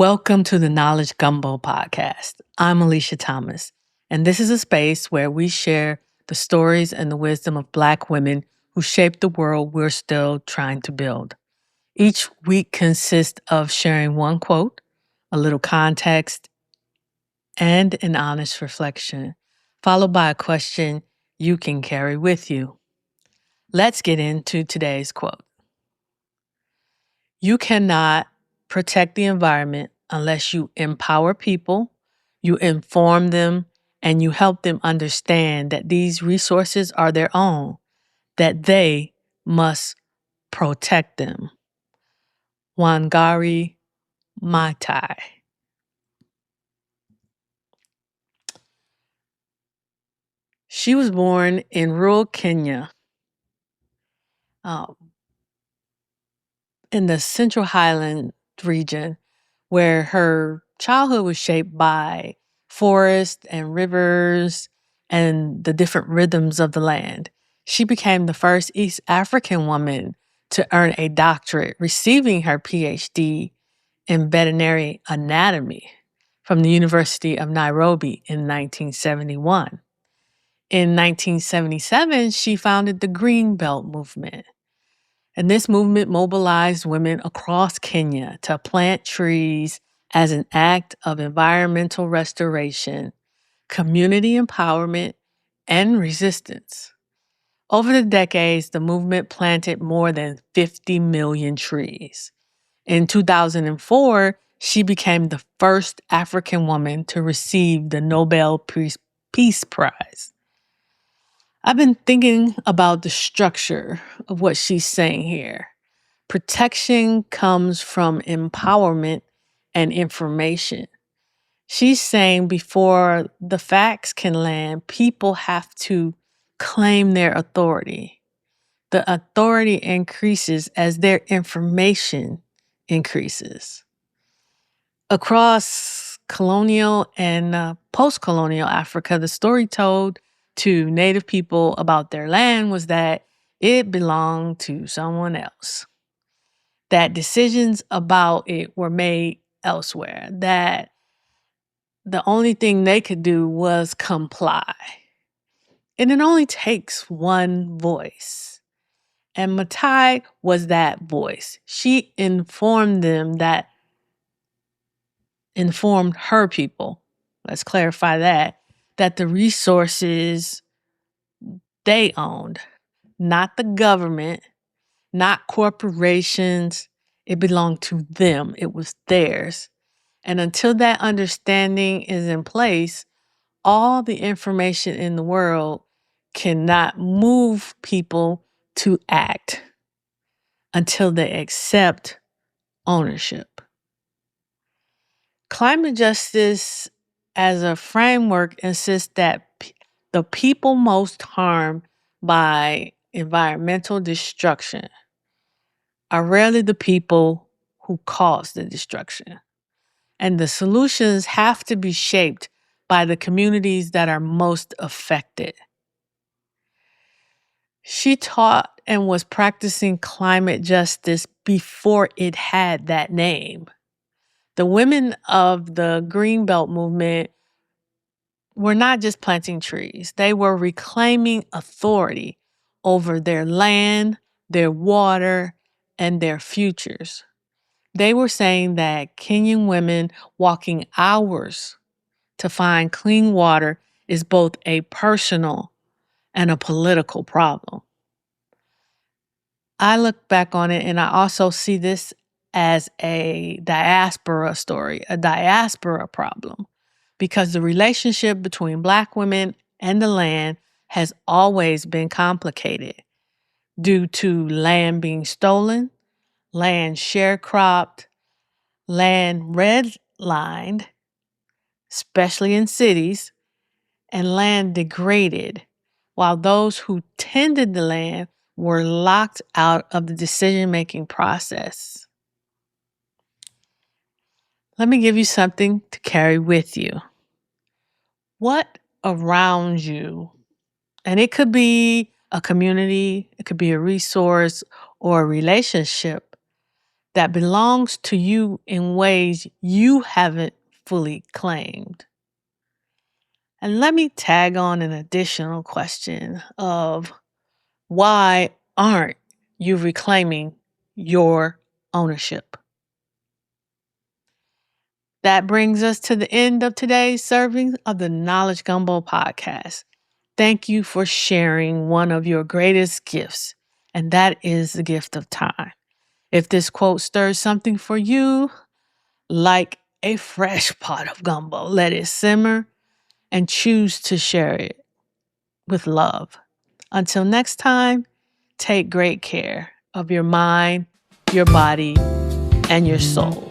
Welcome to the Knowledge Gumbo Podcast. I'm Alicia Thomas, and this is a space where we share the stories and the wisdom of Black women who shaped the world we're still trying to build. Each week consists of sharing one quote, a little context, and an honest reflection, followed by a question you can carry with you. Let's get into today's quote. You cannot protect the environment unless you empower people, you inform them, and you help them understand that these resources are their own, that they must protect them. Wangari Maathai. She was born in rural Kenya, in the Central Highland region, where her childhood was shaped by forests and rivers and the different rhythms of the land. She became the first East African woman to earn a doctorate, receiving her PhD in veterinary anatomy from the University of Nairobi in 1971. In 1977, she founded the Green Belt movement. And this movement mobilized women across Kenya to plant trees as an act of environmental restoration, community empowerment, and resistance. Over the decades, the movement planted more than 50 million trees. In 2004, she became the first African woman to receive the Nobel Peace Prize. I've been thinking about the structure of what she's saying here. Protection comes from empowerment and information. She's saying before the facts can land, people have to claim their authority. The authority increases as their information increases. Across colonial and post-colonial Africa, the story told to Native people about their land was that it belonged to someone else, that decisions about it were made elsewhere, that the only thing they could do was comply. And it only takes one voice. And Maathai was that voice. She informed them that informed her people, let's clarify that the resources they owned, not the government, not corporations, it belonged to them. It was theirs. And until that understanding is in place, all the information in the world cannot move people to act until they accept ownership. Climate justice as a framework insists that the people most harmed by environmental destruction are rarely the people who cause the destruction. And the solutions have to be shaped by the communities that are most affected. She taught and was practicing climate justice before it had that name. The women of the Greenbelt movement were not just planting trees. They were reclaiming authority over their land, their water, and their futures. They were saying that Kenyan women walking hours to find clean water is both a personal and a political problem. I look back on it and I also see this as a diaspora story, a diaspora problem, because the relationship between Black women and the land has always been complicated due to land being stolen, land sharecropped, land redlined, especially in cities, and land degraded, while those who tended the land were locked out of the decision-making process. Let me give you something to carry with you. What around you, and it could be a community, it could be a resource or a relationship, that belongs to you in ways you haven't fully claimed? And let me tag on an additional question of why aren't you reclaiming your ownership? That brings us to the end of today's serving of the Knowledge Gumbo Podcast. Thank you for sharing one of your greatest gifts, and that is the gift of time. If this quote stirs something for you, like a fresh pot of gumbo, let it simmer and choose to share it with love. Until next time, take great care of your mind, your body, and your soul.